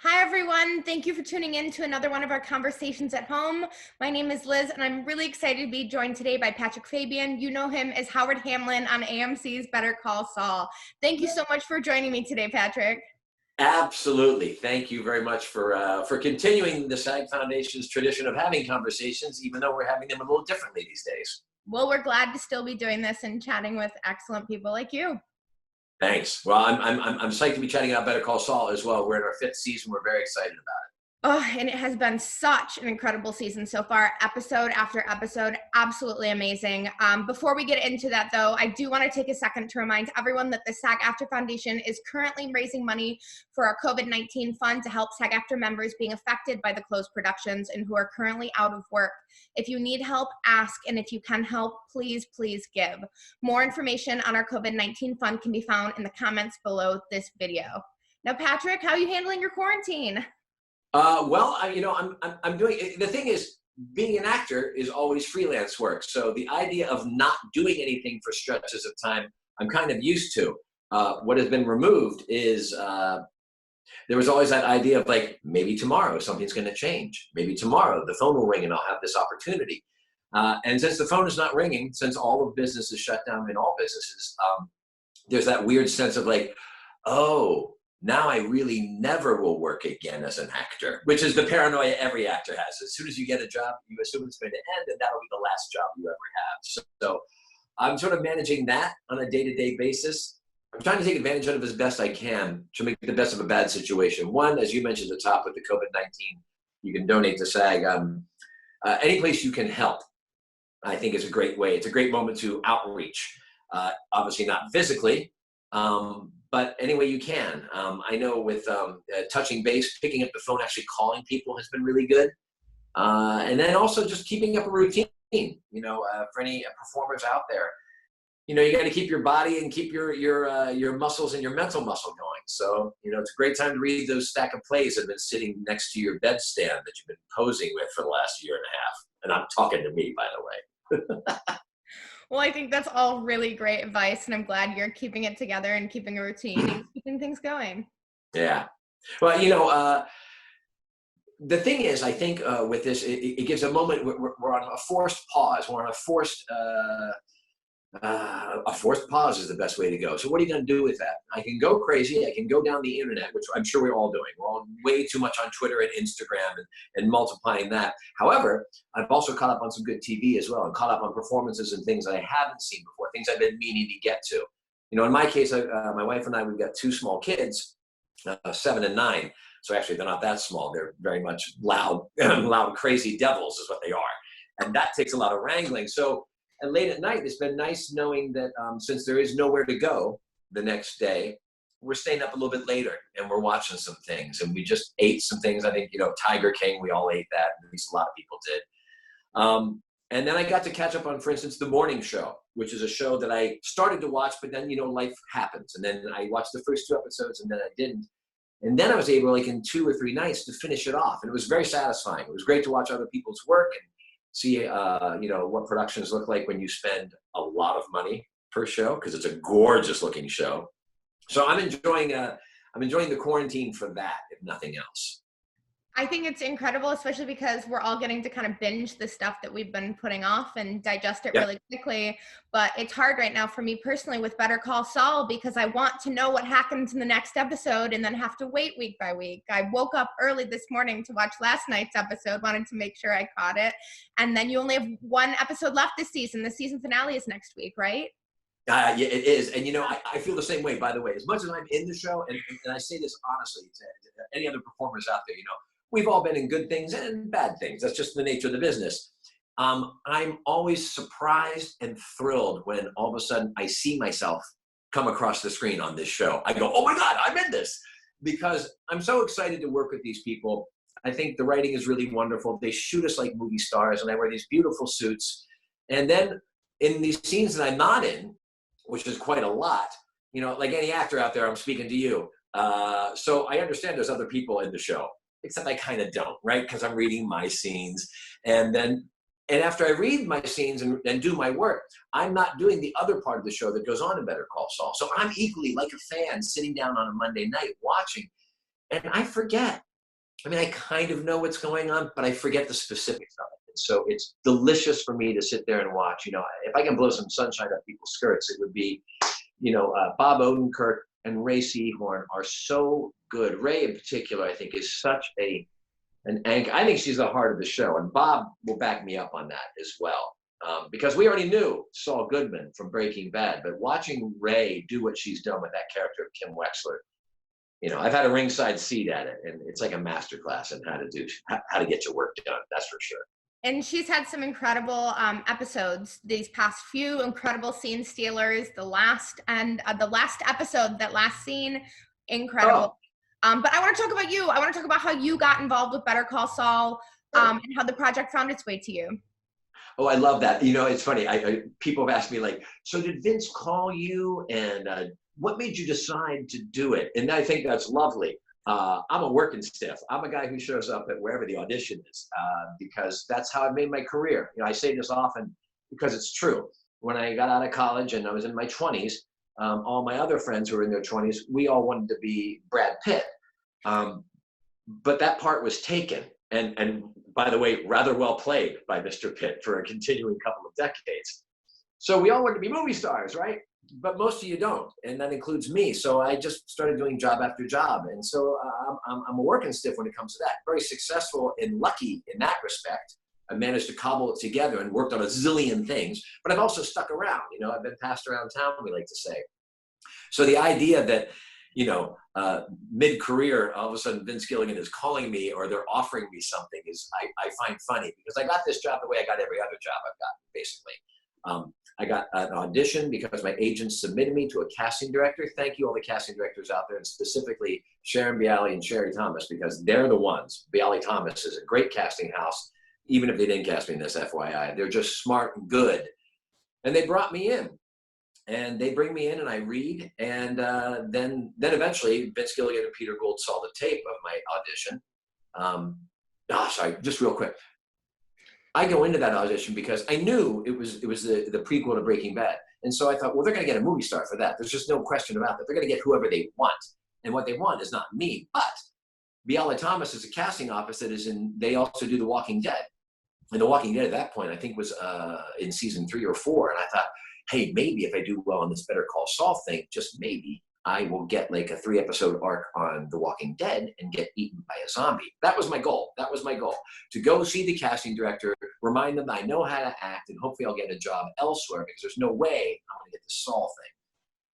Hi, everyone. Thank you for tuning in to another one of our conversations at home. My name is Liz, and I'm really excited to be joined today by Patrick Fabian. You know him as Howard Hamlin on AMC's Better Call Saul. Thank you so much for joining me today, Patrick. Absolutely. Thank you very much for continuing the SAG Foundation's tradition of having conversations, even though we're having them a little differently these days. Well, we're glad to still be doing this and chatting with excellent people like you. Thanks. Well, I'm psyched to be chatting about Better Call Saul as well. We're in our 5th season. We're very excited about it. Oh, and it has been such an incredible season so far, episode after episode, absolutely amazing. Before we get into that, though, I do want to take a second to remind everyone that the SAG-AFTRA Foundation is currently raising money for our COVID-19 fund to help SAG-AFTRA members being affected by the closed productions and who are currently out of work. If you need help, ask, and if you can help, please give. More information on our COVID-19 fund can be found in the comments below this video. Now, Patrick, how are you handling your quarantine? I'm doing. The thing is, being an actor is always freelance work. So the idea of not doing anything for stretches of time, I'm kind of used to. What has been removed is there was always that idea of like, maybe tomorrow something's going to change. Maybe tomorrow the phone will ring and I'll have this opportunity. And since the phone is not ringing, since all of business is shut down in all businesses, there's that weird sense of like, oh, now I really never will work again as an actor, which is the paranoia every actor has. As soon as you get a job, you assume it's going to end and that'll be the last job you ever have. So I'm sort of managing that on a day-to-day basis. I'm trying to take advantage of it as best I can to make the best of a bad situation. One, as you mentioned at the top with the COVID-19, you can donate to SAG. Any place you can help, I think is a great way. It's a great moment to outreach. Obviously not physically, but any way you can. I know with touching base, picking up the phone, actually calling people has been really good. And then also just keeping up a routine, for any performers out there. You got to keep your body and keep your muscles and your mental muscle going. So, it's a great time to read those stack of plays that have been sitting next to your bedstand that you've been posing with for the last year and a half. And I'm talking to me, by the way. Well, I think that's all really great advice, and I'm glad you're keeping it together and keeping a routine and keeping things going. Yeah. Well, the thing is, I think with this, it gives a moment, we're on a forced pause. We're on a forced pause is the best way to go. So what are you going to do with that? I can go crazy. I can go down the internet, which I'm sure we're all doing. We're all way too much on Twitter and Instagram and multiplying that. However, I've also caught up on some good TV as well and caught up on performances and things I haven't seen before, things I've been meaning to get to. In my case, my wife and I, we've got 2 small kids, 7 and 9. So actually they're not that small. They're very much loud, crazy devils is what they are. And that takes a lot of wrangling. And late at night, it's been nice knowing that since there is nowhere to go the next day, we're staying up a little bit later and we're watching some things. And we just ate some things. I think, Tiger King, we all ate that. At least a lot of people did. And then I got to catch up on, for instance, The Morning Show, which is a show that I started to watch, but then, life happens. And then I watched the first 2 episodes and then I didn't. And then I was able, like in 2 or 3 nights, to finish it off. And it was very satisfying. It was great to watch other people's work and see, what productions look like when you spend a lot of money per show, because it's a gorgeous looking show. So I'm enjoying the quarantine for that, if nothing else. I think it's incredible, especially because we're all getting to kind of binge the stuff that we've been putting off and digest it really quickly. But it's hard right now for me personally with Better Call Saul because I want to know what happens in the next episode and then have to wait week by week. I woke up early this morning to watch last night's episode, wanted to make sure I caught it. And then you only have 1 episode left this season. The season finale is next week, right? Yeah, it is. And, I feel the same way, by the way. As much as I'm in the show, and I say this honestly to any other performers out there, we've all been in good things and bad things. That's just the nature of the business. I'm always surprised and thrilled when all of a sudden I see myself come across the screen on this show. I go, oh my God, I'm in this. Because I'm so excited to work with these people. I think the writing is really wonderful. They shoot us like movie stars and I wear these beautiful suits. And then in these scenes that I'm not in, which is quite a lot, like any actor out there, I'm speaking to you. So I understand there's other people in the show. Except I kind of don't, right? Because I'm reading my scenes. And after I read my scenes and do my work, I'm not doing the other part of the show that goes on in Better Call Saul. So I'm equally like a fan sitting down on a Monday night watching. And I forget I mean, I kind of know what's going on, but I forget the specifics of it. And so it's delicious for me to sit there and watch. You know, if I can blow some sunshine up people's skirts, it would be, Bob Odenkirk and Ray Seahorn are so good. Ray in particular, I think, is such an anchor. I think she's the heart of the show, and Bob will back me up on that as well. Because we already knew Saul Goodman from Breaking Bad, but watching Ray do what she's done with that character of Kim Wexler, I've had a ringside seat at it, and it's like a masterclass in how to get your work done. That's for sure. And she's had some incredible episodes these past few, incredible scene stealers. The last episode, that last scene, incredible. Oh. But I want to talk about you. I want to talk about how you got involved with Better Call Saul, and how the project found its way to you. Oh, I love that. It's funny. People have asked me, like, so did Vince call you, and what made you decide to do it? And I think that's lovely. I'm a working stiff. I'm a guy who shows up at wherever the audition is, because that's how I made my career. I say this often because it's true. When I got out of college and I was in my 20s, all my other friends who were in their 20s, we all wanted to be Brad Pitt. But that part was taken. And by the way, rather well played by Mr. Pitt for a continuing couple of decades. So we all wanted to be movie stars, right? But most of you don't, and that includes me. So I just started doing job after job. And so I'm a working stiff when it comes to that. Very successful and lucky in that respect. I managed to cobble it together and worked on a zillion things, but I've also stuck around. I've been passed around town, we like to say. So the idea that, mid-career, all of a sudden Vince Gilligan is calling me or they're offering me something is I find funny, because I got this job the way I got every other job I've gotten, basically. I got an audition because my agent submitted me to a casting director. Thank you, all the casting directors out there, and specifically Sharon Bialy and Sherry Thomas, because they're the ones. Bialy Thomas is a great casting house, even if they didn't cast me in this, FYI. They're just smart and good. And they brought me in. And they bring me in and I read. And then eventually Vince Gilligan and Peter Gould saw the tape of my audition. Sorry, just real quick. I go into that audition because I knew it was the prequel to Breaking Bad. And so I thought, well, they're going to get a movie star for that. There's just no question about that. They're going to get whoever they want. And what they want is not me. But Bialy Thomas is a casting office that they also do The Walking Dead. And The Walking Dead at that point, I think, was in season 3 or 4. And I thought, hey, maybe if I do well on this Better Call Saul thing, just maybe I will get like a 3-episode arc on The Walking Dead and get eaten by a zombie. That was my goal. To go see the casting director, remind them that I know how to act, and hopefully I'll get a job elsewhere, because there's no way I'm going to get the Saul thing.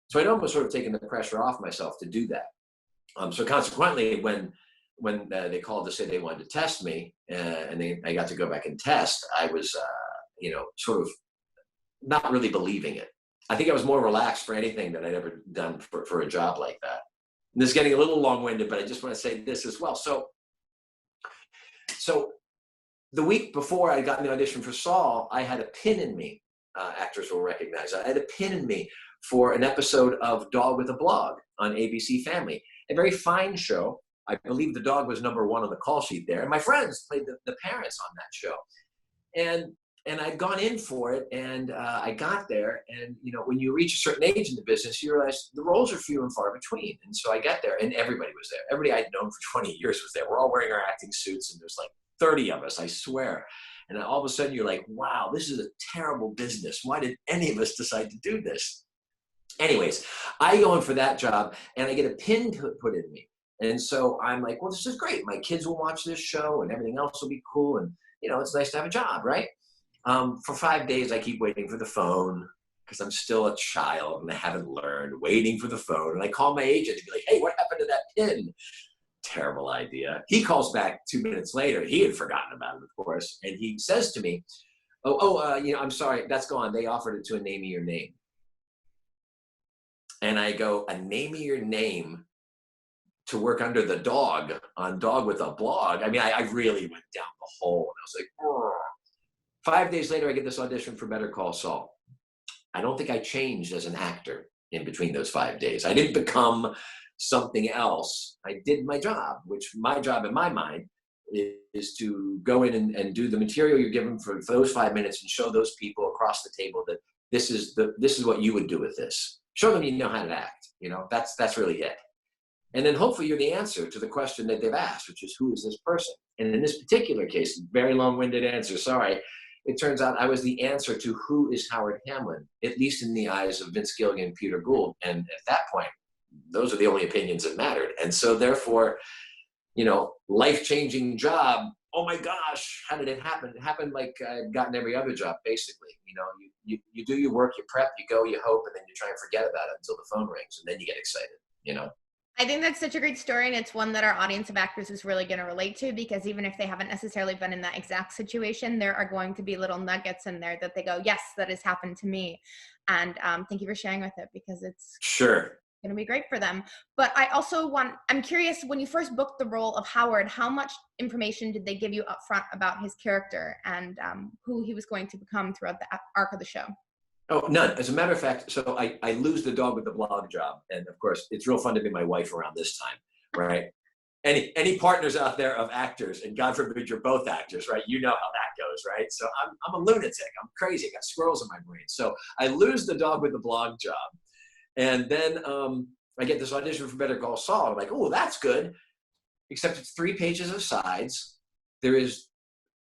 So I'd almost sort of taken the pressure off myself to do that. So consequently, when they called to say they wanted to test me, and I got to go back and test, I was, sort of not really believing it. I think I was more relaxed for anything that I'd ever done for a job like that. And this is getting a little long-winded, but I just want to say this as well. So the week before I got in the audition for Saul, I had a pin in me. Actors will recognize. I had a pin in me for an episode of Dog with a Blog on ABC Family. A very fine show. I believe the dog was number 1 on the call sheet there. And my friends played the parents on that show. And I'd gone in for it, and I got there, and when you reach a certain age in the business, you realize the roles are few and far between. And so I got there, and everybody was there. Everybody I'd known for 20 years was there. We're all wearing our acting suits, and there's like 30 of us, I swear. And then all of a sudden you're like, wow, this is a terrible business. Why did any of us decide to do this? Anyways, I go in for that job, and I get a pin put in me. And so I'm like, well, this is great. My kids will watch this show, and everything else will be cool. And, it's nice to have a job, right? For 5 days, I keep waiting for the phone because I'm still a child and I haven't learned, waiting for the phone. And I call my agent to be like, hey, what happened to that pin? Terrible idea. He calls back 2 minutes later. He had forgotten about it, of course. And he says to me, I'm sorry, that's gone. They offered it to a Name Me Your Name. And I go, a Name Me Your Name to work under the dog on Dog with a Blog? I mean, I really went down the hole. And I was like, oh. 5 days later, I get this audition for Better Call Saul. I don't think I changed as an actor in between those 5 days. I didn't become something else. I did my job, which my job in my mind is to go in and do the material you're given for those 5 minutes and show those people across the table that this is what you would do with this. Show them you know how to act. That's really it. And then hopefully you're the answer to the question that they've asked, which is, who is this person? And in this particular case, very long-winded answer, sorry, it turns out I was the answer to who is Howard Hamlin, at least in the eyes of Vince Gilligan and Peter Gould. And at that point, those are the only opinions that mattered. And so therefore, you know, life-changing job. Oh my gosh, how did it happen? It happened like I'd gotten every other job, basically. You know, you do your work, you prep, you go, you hope, and then you try and forget about it until the phone rings, and then you get excited, you know? I think that's such a great story, and it's one that our audience of actors is really going to relate to, because even if they haven't necessarily been in that exact situation, there are going to be little nuggets in there that they go, yes, that has happened to me. And thank you for sharing with it, because it's Sure. going to be great for them. But I also I'm curious, when you first booked the role of Howard, how much information did they give you up front about his character and who he was going to become throughout the arc of the show? Oh, none. As a matter of fact, so I lose the dog with the blog job. And of course, it's real fun to be my wife around this time, right? Any partners out there of actors, and God forbid you're both actors, right? You know how that goes, right? So I'm a lunatic. I'm crazy. I got squirrels in my brain. So I lose the dog with the blog job. And then I get this audition for Better Call Saul. I'm like, oh, that's good. Except it's 3 pages of sides. There is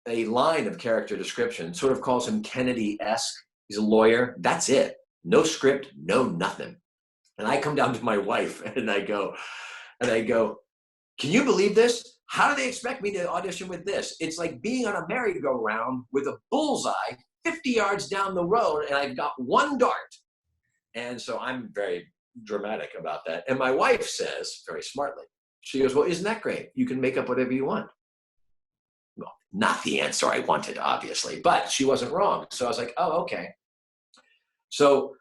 a line of character description, sort of calls him Kennedy-esque. He's a lawyer. That's it. No script, no nothing. And I come down to my wife and I go, can you believe this? How do they expect me to audition with this? It's like being on a merry-go-round with a bullseye 50 yards down the road, and I've got one dart. And so I'm very dramatic about that. And my wife says, very smartly, she goes, well, isn't that great? You can make up whatever you want. Well, not the answer I wanted, obviously, but she wasn't wrong. So I was like, oh, okay. So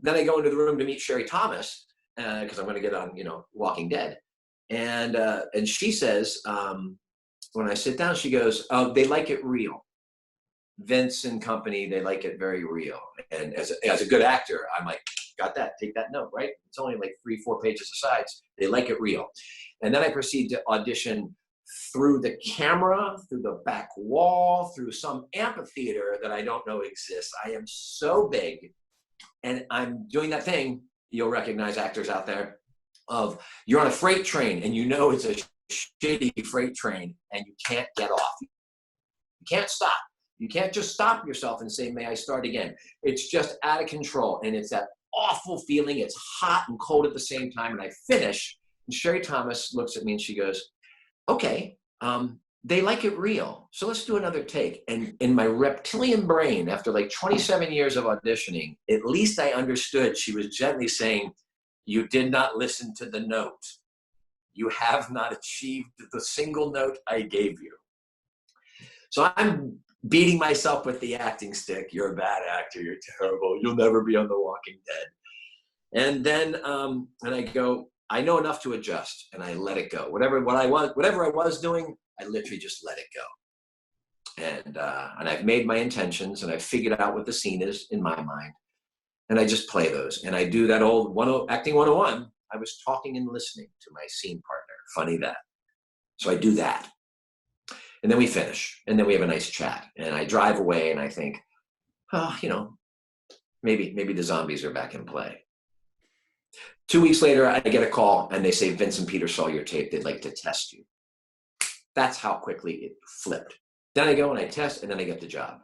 then I go into the room to meet Sherry Thomas, because I'm going to get on, you know, Walking Dead. And she says, when I sit down, she goes, oh, they like it real. Vince and company, they like it very real. And as a good actor, I'm like, got that, take that note, right? It's only like 3-4 pages of sides. They like it real. And then I proceed to audition through the camera, through the back wall, through some amphitheater that I don't know exists. I am so big, and I'm doing that thing, you'll recognize actors out there, of you're on a freight train and you know it's a shitty freight train and you can't get off. You can't stop. You can't just stop yourself and say, may I start again? It's just out of control. And it's that awful feeling. It's hot and cold at the same time. And I finish, and Sherry Thomas looks at me and she goes, okay, they like it real. So let's do another take. And in my reptilian brain, after like 27 years of auditioning, at least I understood she was gently saying, you did not listen to the note. You have not achieved the single note I gave you. So I'm beating myself with the acting stick. You're a bad actor. You're terrible. You'll never be on The Walking Dead. And then and I go, I know enough to adjust, and I let it go. Whatever I was doing, I literally just let it go. And I've made my intentions, and I've figured out what the scene is in my mind, and I just play those. And I do that old acting 101. I was talking and listening to my scene partner. Funny that. So I do that. And then we finish, and then we have a nice chat. And I drive away, and I think, oh, you know, maybe the zombies are back in play. 2 weeks later, I get a call, and they say, Vince and Peter saw your tape. They'd like to test you. That's how quickly it flipped. Then I go and I test, and then I get the job.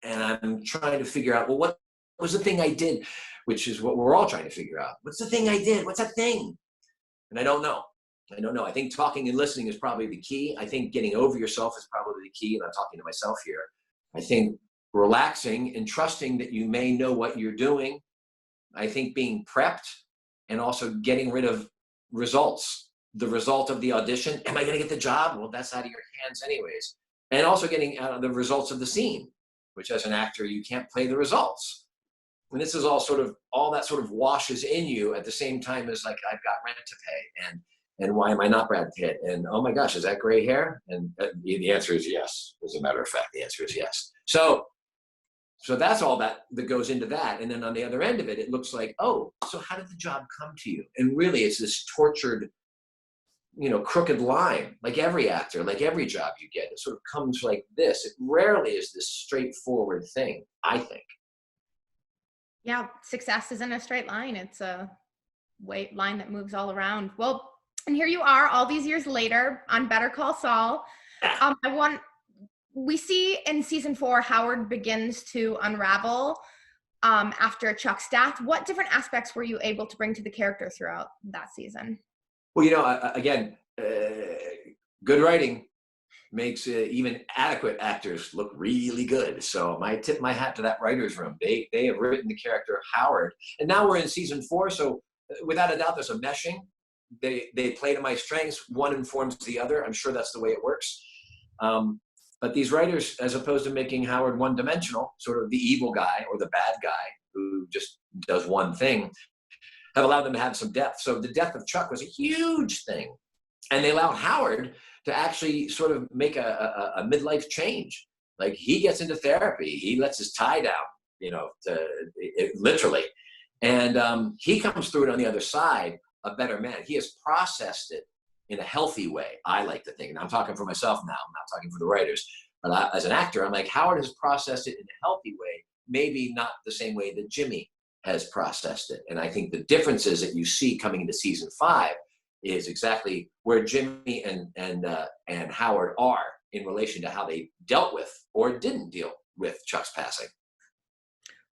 And I'm trying to figure out, well, what was the thing I did? Which is what we're all trying to figure out. What's the thing I did? What's that thing? And I don't know. I think talking and listening is probably the key. I think getting over yourself is probably the key. And I'm talking to myself here. I think relaxing and trusting that you may know what you're doing. I think being prepped, and also getting rid of results. The result of the audition, am I going to get the job? Well, that's out of your hands anyways. And also getting out of the results of the scene, which as an actor, you can't play the results. And this is all that sort of washes in you at the same time as like, I've got rent to pay, and why am I not Brad Pitt? And oh my gosh, is that gray hair? And the answer is yes. As a matter of fact, the answer is yes. So that's all that goes into that. And then on the other end of it, it looks like, oh, so how did the job come to you? And really it's this tortured, you know, crooked line, like every actor, like every job you get, it sort of comes like this. It rarely is this straightforward thing, I think. Yeah, success isn't a straight line. It's a line that moves all around. Well, and here you are all these years later on Better Call Saul. We see in season 4, Howard begins to unravel after Chuck's death. What different aspects were you able to bring to the character throughout that season? Well, again, good writing makes even adequate actors look really good. So I tip my hat to that writer's room. They have written the character Howard. And now we're in season 4, so without a doubt there's a meshing. They play to my strengths. One informs the other. I'm sure that's the way it works. But these writers, as opposed to making Howard one-dimensional, sort of the evil guy or the bad guy who just does one thing, have allowed them to have some depth. So the death of Chuck was a huge thing. And they allowed Howard to actually sort of make a midlife change. Like, he gets into therapy. He lets his tie down, literally. And he comes through it on the other side a better man. He has processed it in a healthy way, I like to think. And I'm talking for myself now. I'm not talking for the writers. But as an actor, I'm like, Howard has processed it in a healthy way, maybe not the same way that Jimmy has processed it. And I think the differences that you see coming into season 5 is exactly where Jimmy and Howard are in relation to how they dealt with or didn't deal with Chuck's passing.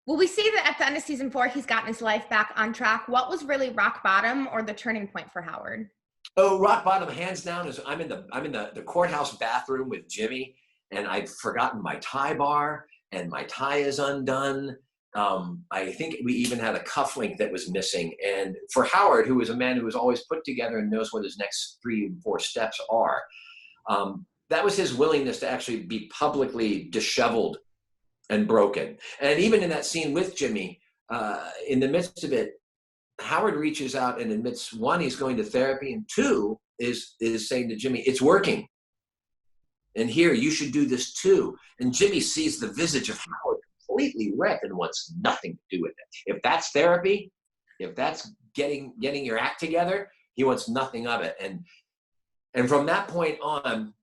Well, we see that at the end of season 4, he's gotten his life back on track. What was really rock bottom or the turning point for Howard? Oh, rock bottom, hands down, is I'm in the courthouse bathroom with Jimmy, and I'd forgotten my tie bar, and my tie is undone. I think we even had a cufflink that was missing. And for Howard, who is a man who is always put together and knows what his next 3 and 4 steps are, that was his willingness to actually be publicly disheveled and broken. And even in that scene with Jimmy, in the midst of it, Howard reaches out and admits, 1, he's going to therapy, and 2, is saying to Jimmy, it's working. And here, you should do this too. And Jimmy sees the visage of Howard completely wrecked and wants nothing to do with it. If that's therapy, if that's getting your act together, he wants nothing of it. And from that point on,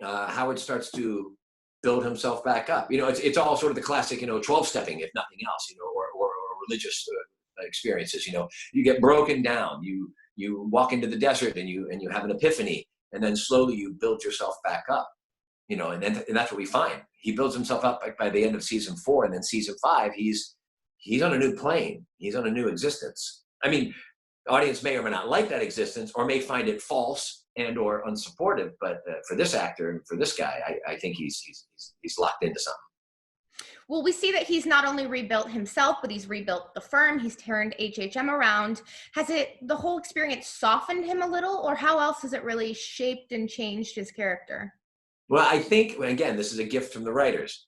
Howard starts to build himself back up. It's all sort of the classic, 12-stepping, if nothing else, or religious experiences. You get broken down, you walk into the desert and you have an epiphany, and then slowly you build yourself back up. And that's what we find. He builds himself up by the end of season 4, and then season 5, he's on a new plane. He's on a new existence. I mean, the audience may or may not like that existence, or may find it false and or unsupportive. But for this actor and for this guy, I think he's locked into something. Well, we see that he's not only rebuilt himself, but he's rebuilt the firm. He's turned HHM around. Has the whole experience softened him a little, or how else has it really shaped and changed his character? Well, I think, again, this is a gift from the writers.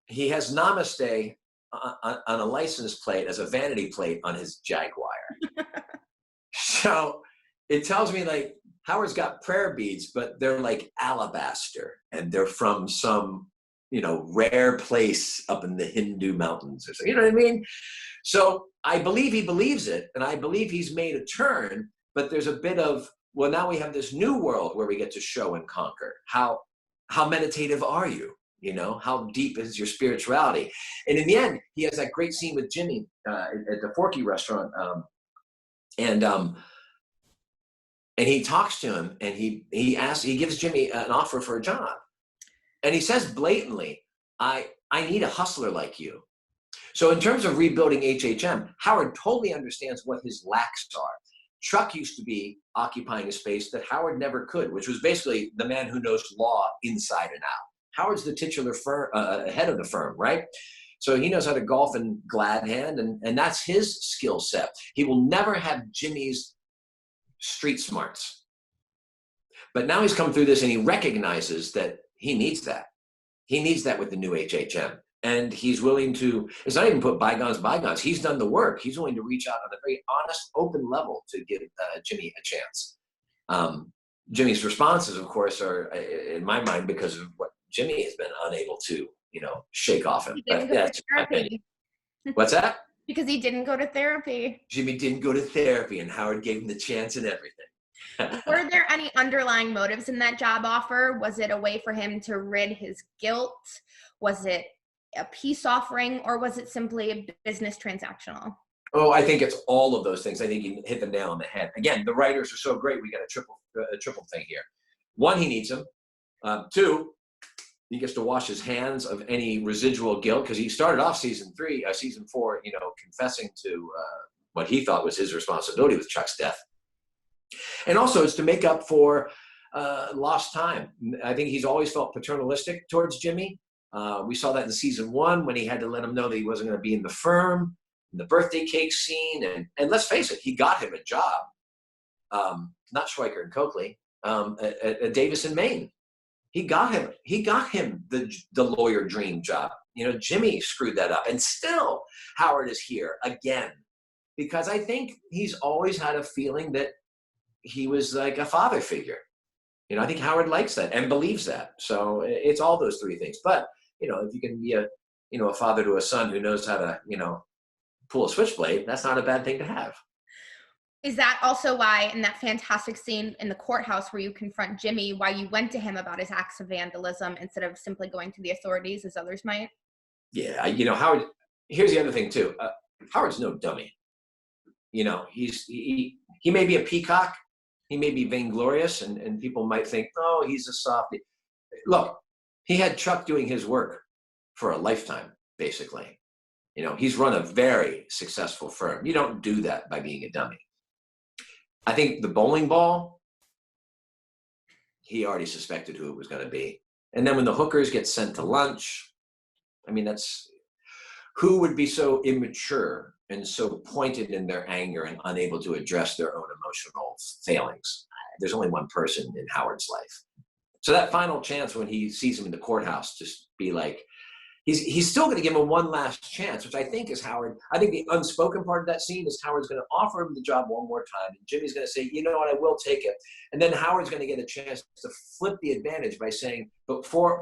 He has Namaste on a license plate as a vanity plate on his Jaguar. So it tells me, like, Howard's got prayer beads, but they're like alabaster, and they're from some rare place up in the Hindu mountains or something. You know what I mean? So I believe he believes it, and I believe he's made a turn, but there's a bit of, well, now we have this new world where we get to show and conquer. How meditative are you? How deep is your spirituality? And in the end, he has that great scene with Jimmy at the Forky restaurant. And he talks to him, and he gives Jimmy an offer for a job. And he says blatantly, I need a hustler like you. So in terms of rebuilding HHM, Howard totally understands what his lacks are. Chuck used to be occupying a space that Howard never could, which was basically the man who knows law inside and out. Howard's the titular head of the firm, right? So he knows how to golf in glad hand, and that's his skill set. He will never have Jimmy's street smarts. But now he's come through this, and he recognizes that he needs that. He needs that with the new HHM. And he's willing to, it's not even put bygones. He's done the work. He's willing to reach out on a very honest, open level to give Jimmy a chance. Jimmy's responses, of course, are, in my mind, because of what Jimmy has been unable to, shake off him. But that's my opinion. What's that? Because he didn't go to therapy. Jimmy didn't go to therapy, and Howard gave him the chance and everything. Were there any underlying motives in that job offer? Was it a way for him to rid his guilt? Was it a peace offering, or was it simply a business transactional? Oh, I think it's all of those things. I think you hit the nail on the head. Again, the writers are so great. We got a triple thing here. One, he needs them. Two, he gets to wash his hands of any residual guilt, because he started off season 4, confessing to what he thought was his responsibility with Chuck's death. And also it's to make up for lost time. I think he's always felt paternalistic towards Jimmy. We saw that in season 1 when he had to let him know that he wasn't going to be in the firm, in the birthday cake scene. And let's face it, he got him a job, not Schweiker and Coakley, at Davis in Maine. He got him the lawyer dream job. Jimmy screwed that up. And still Howard is here again, because I think he's always had a feeling that he was like a father figure. I think Howard likes that and believes that. So it's all those three things. But, if you can be a father to a son who knows how to, pull a switchblade, that's not a bad thing to have. Is that also why in that fantastic scene in the courthouse where you confront Jimmy, why you went to him about his acts of vandalism instead of simply going to the authorities as others might? Yeah. Howard, here's the other thing too. Howard's no dummy. He may be a peacock. He may be vainglorious, and people might think, oh, he's a softie. Look, he had Chuck doing his work for a lifetime, basically. He's run a very successful firm. You don't do that by being a dummy. I think the bowling ball, he already suspected who it was going to be. And then when the hookers get sent to lunch, who would be so immature and so pointed in their anger and unable to address their own emotional failings? There's only one person in Howard's life. So that final chance when he sees him in the courthouse, just be like, he's still going to give him one last chance, which I think is Howard. I think the unspoken part of that scene is Howard's going to offer him the job one more time. And Jimmy's going to say, you know what, I will take it. And then Howard's going to get a chance to flip the advantage by saying, before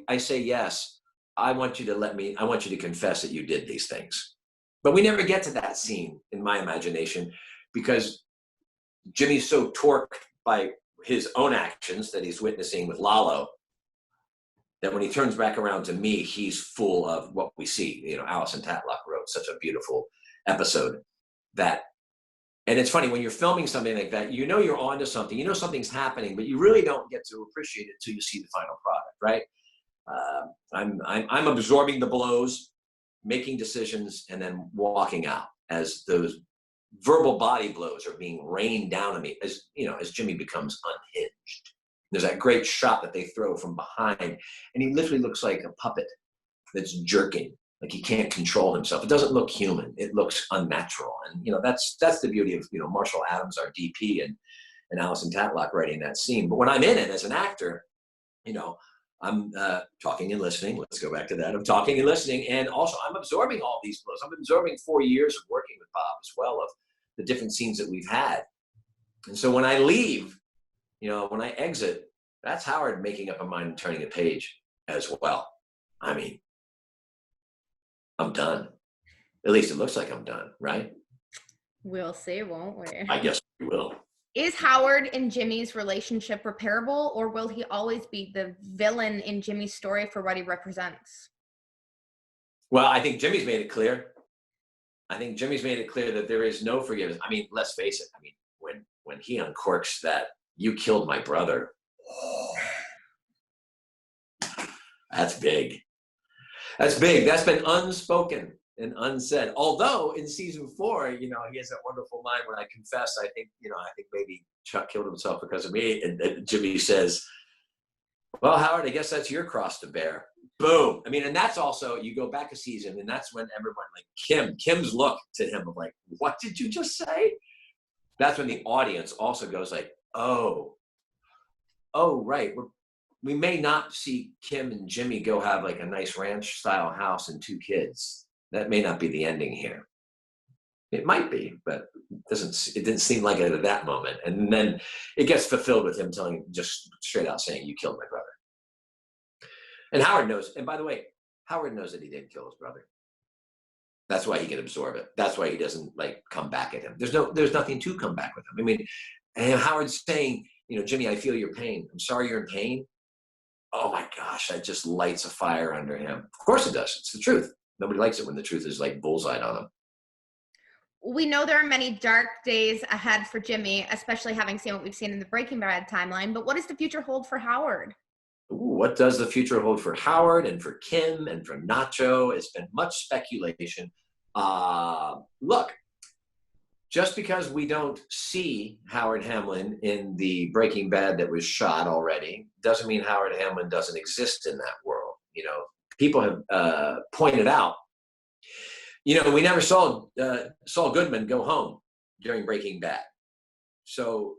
I say yes, I want you to confess that you did these things. But we never get to that scene in my imagination, because Jimmy's so torqued by his own actions that he's witnessing with Lalo, that when he turns back around to me, he's full of what we see. Allison Tatlock wrote such a beautiful episode and it's funny when you're filming something like that, you're onto something, something's happening, but you really don't get to appreciate it till you see the final product, right? I'm absorbing the blows, making decisions, and then walking out as those verbal body blows are being rained down on me as Jimmy becomes unhinged. There's that great shot that they throw from behind, and he literally looks like a puppet that's jerking, like he can't control himself. It doesn't look human. It looks unnatural. And, that's the beauty of, Marshall Adams, our DP, and Allison Tatlock writing that scene. But when I'm in it as an actor, I'm talking and listening. Let's go back to that. I'm talking and listening. And also I'm absorbing all these blows. I'm absorbing 4 years of working with Bob as well, of the different scenes that we've had. And so when I leave, when I exit, that's Howard making up a mind and turning a page as well. I'm done. At least it looks like I'm done, right? We'll see, won't we? I guess we will. Is Howard and Jimmy's relationship repairable, or will he always be the villain in Jimmy's story for what he represents? Well, I think Jimmy's made it clear. That there is no forgiveness. Let's face it. When he uncorks that, you killed my brother. Oh, that's big. That's big. That's been unspoken and unsaid. Although in season 4, he has that wonderful line when I confess, I think maybe Chuck killed himself because of me. And Jimmy says, well, Howard, I guess that's your cross to bear. Boom. And that's also, you go back a season, and that's when everyone, like Kim's look to him of like, what did you just say? That's when the audience also goes like, oh, right. We may not see Kim and Jimmy go have like a nice ranch style house and 2 kids. That may not be the ending here. It might be, but it didn't seem like it at that moment. And then it gets fulfilled with him just straight out saying, you killed my brother. And Howard knows. And by the way, Howard knows that he didn't kill his brother. That's why he can absorb it. That's why he doesn't come back at him. There's nothing to come back with him. And Howard's saying, Jimmy, I feel your pain. I'm sorry you're in pain. Oh my gosh, that just lights a fire under him. Of course it does. It's the truth. Nobody likes it when the truth is like bullseyed on them. We know there are many dark days ahead for Jimmy, especially having seen what we've seen in the Breaking Bad timeline, but what does the future hold for Howard? Ooh, what does the future hold for Howard and for Kim and for Nacho? It's been much speculation. Look, just because we don't see Howard Hamlin in the Breaking Bad that was shot already doesn't mean Howard Hamlin doesn't exist in that world. You know, people have pointed out, you know, we never saw Saul Goodman go home during Breaking Bad. So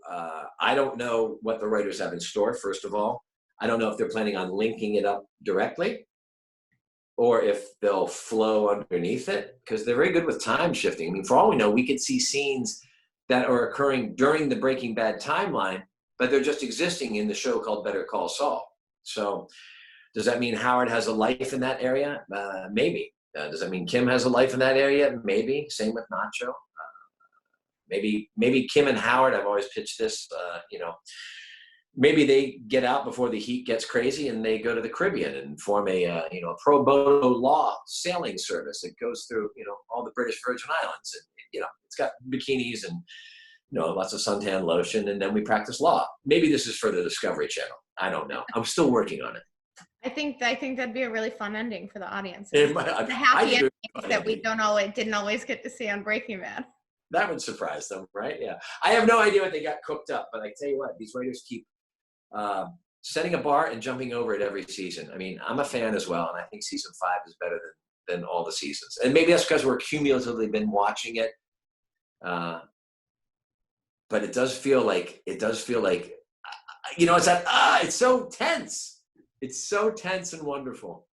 I don't know what the writers have in store, first of all. I don't know if they're planning on linking it up directly or if they'll flow underneath it, because they're very good with time shifting. I mean, for all we know, we could see scenes that are occurring during the Breaking Bad timeline, but they're just existing in the show called Better Call Saul. So does that mean Howard has a life in that area? Maybe. Does that mean Kim has a life in that area? Maybe. Same with Nacho. Maybe Kim and Howard, I've always pitched this, you know, maybe they get out before the heat gets crazy and they go to the Caribbean and form a you know, a pro bono law sailing service that goes through, you know, all the British Virgin Islands, and you know, it's got bikinis and, you know, lots of suntan lotion, and then we practice law. Maybe this is for the Discovery Channel. I don't know. I'm still working on it. I think that'd be a really fun ending for the audience. The happy ending that we didn't always get to see on Breaking Bad. That would surprise them, right? Yeah. I have no idea what they got cooked up, but I tell you what, these writers keep setting a bar and jumping over it every season. I mean, I'm a fan as well, and I think season 5 is better than all the seasons. And maybe that's because we're cumulatively been watching it. But it does feel like, you know, it's that, it's so tense. It's so tense and wonderful.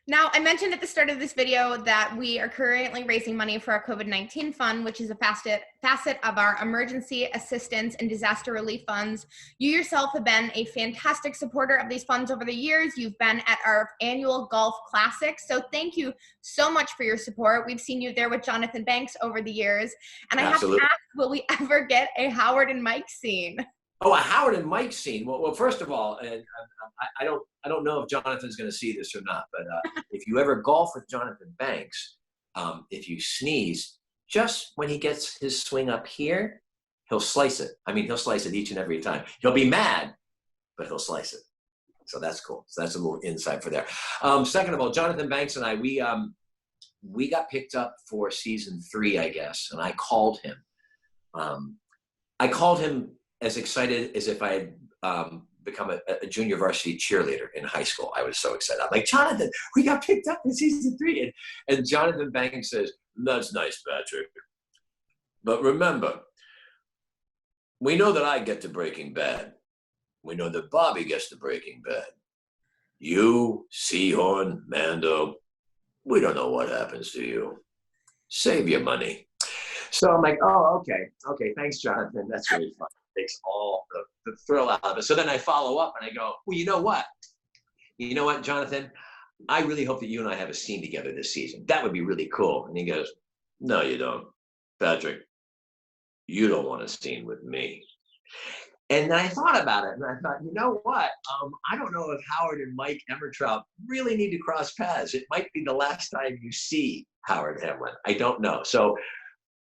Now, I mentioned at the start of this video that we are currently raising money for our COVID-19 fund, which is a facet of our emergency assistance and disaster relief funds. You yourself have been a fantastic supporter of these funds over the years. You've been at our annual golf classic. So thank you so much for your support. We've seen you there with Jonathan Banks over the years. And I Absolutely. have to ask, will we ever get a Howard and Mike scene? Oh, a Howard and Mike scene. Well, first of all, and I don't know if Jonathan's going to see this or not, but if you ever golf with Jonathan Banks, if you sneeze, just when he gets his swing up here, he'll slice it. I mean, he'll slice it each and every time. He'll be mad, but he'll slice it. So that's cool. So that's a little insight for there. Second of all, Jonathan Banks and I, we got picked up for season 3, I guess, and I called him. I called him as excited as if I had become a junior varsity cheerleader in high school. I was so excited. I'm like, Jonathan, we got picked up in season 3. And Jonathan Banks says, that's nice, Patrick. But remember, we know that I get to Breaking Bad. We know that Bobby gets to Breaking Bad. You, Seahorn, Mando, we don't know what happens to you. Save your money. So I'm like, oh, okay, thanks, Jonathan. That's really fun. Takes all the thrill out of it. So then I follow up and I go, well, you know what, Jonathan, I really hope that you and I have a scene together this season. That would be really cool. And he goes, no, you don't, Patrick. You don't want a scene with me. And then I thought about it, and I thought, you know what? I don't know if Howard and Mike Emmertrout really need to cross paths. It might be the last time you see Howard Hamlin. I don't know. So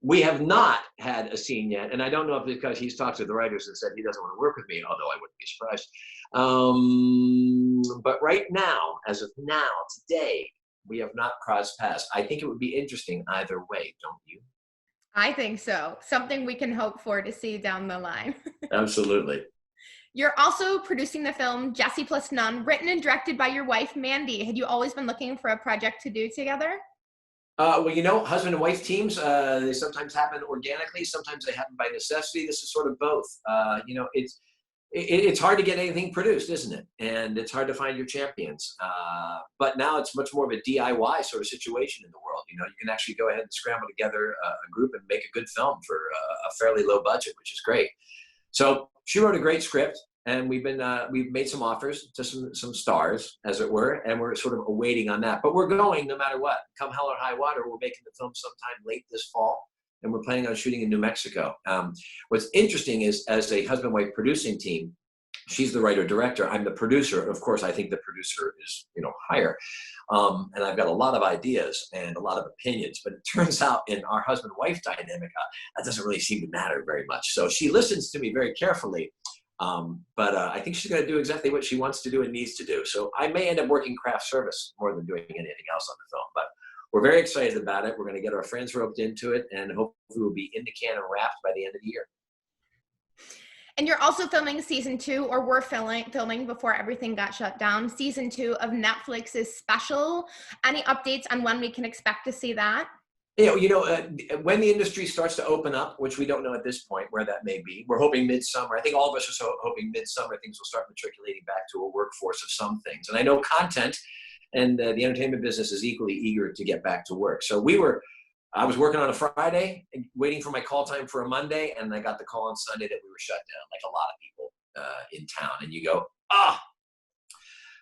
we have not had a scene yet, and I don't know if it's because he's talked to the writers and said he doesn't want to work with me, although I wouldn't be surprised. But right now, as of now, today, we have not crossed paths. I think it would be interesting either way, don't you? I think so. Something we can hope for to see down the line. Absolutely. You're also producing the film Jessie Plus None, written and directed by your wife, Mandy. Had you always been looking for a project to do together? Well, you know, husband and wife teams, they sometimes happen organically, sometimes they happen by necessity. This is sort of both. You know, it's hard to get anything produced, isn't it? And it's hard to find your champions. But now it's much more of a DIY sort of situation in the world. You know, you can actually go ahead and scramble together a group and make a good film for a fairly low budget, which is great. So she wrote a great script. And we've made some offers to some stars, as it were, and we're sort of awaiting on that. But we're going no matter what. Come hell or high water, we're making the film sometime late this fall, and we're planning on shooting in New Mexico. What's interesting is, as a husband-wife producing team, She's the writer director. I'm the producer. Of course, I think the producer is, higher. And I've got a lot of ideas and a lot of opinions, but it turns out in our husband-wife dynamic, that doesn't really seem to matter very much. So she listens to me very carefully, but I think she's going to do exactly what she wants to do and needs to do. So I may end up working craft service more than doing anything else on the film, but we're very excited about it. We're going to get our friends roped into it, and hopefully we'll be in the can and wrapped by the end of the year. And you're also filming season 2, or were filming before everything got shut down, season 2 of Netflix's Special. Any updates on when we can expect to see that? When the industry starts to open up, which we don't know at this point where that may be, we're hoping midsummer. I think all of us are hoping midsummer things will start matriculating back to a workforce of some things. And I know content and the entertainment business is equally eager to get back to work. So I was working on a Friday, waiting for my call time for a Monday, and I got the call on Sunday that we were shut down, like a lot of people in town. And you go,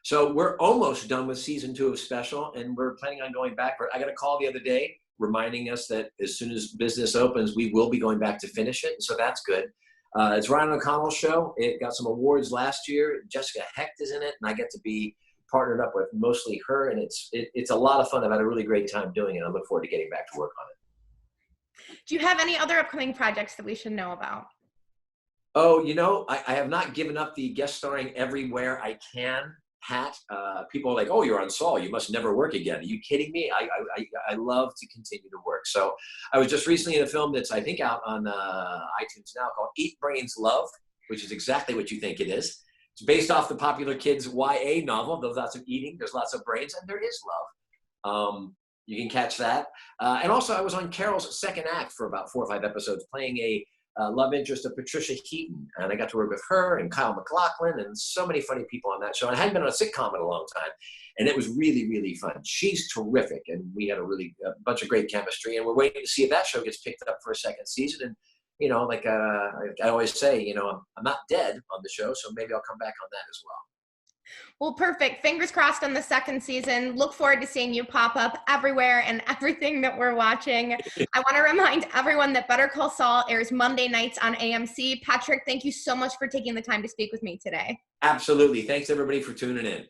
So we're almost done with season 2 of Special, and we're planning on going back. I got a call the other day reminding us that as soon as business opens, we will be going back to finish it. So that's good. It's Ryan O'Connell's show. It got some awards last year. Jessica Hecht is in it, and I get to be partnered up with mostly her, and it's a lot of fun. I've had a really great time doing it. I look forward to getting back to work on it. Do you have any other upcoming projects that we should know about? Oh, I have not given up the guest starring everywhere I can hat. People are like, oh, you're on SAUL, you must never work again. Are you kidding me? I love to continue to work. So I was just recently in a film that's I think out on iTunes now called Eat Brains Love, which is exactly what you think it is. It's based off the popular kids YA novel. There's lots of eating, there's lots of brains, and there is love. You can catch that. And also I was on Carol's second act for about 4 or 5 episodes playing a love interest of Patricia Heaton. And I got to work with her and Kyle MacLachlan and so many funny people on that show. And I hadn't been on a sitcom in a long time. And it was really, really fun. She's terrific. And we had a bunch of great chemistry. And we're waiting to see if that show gets picked up for a second season. And I always say, I'm not dead on the show, so maybe I'll come back on that as well. Well, perfect. Fingers crossed on the second season. Look forward to seeing you pop up everywhere and everything that we're watching. I want to remind everyone that Better Call Saul airs Monday nights on AMC. Patrick, thank you so much for taking the time to speak with me today. Absolutely. Thanks, everybody, for tuning in.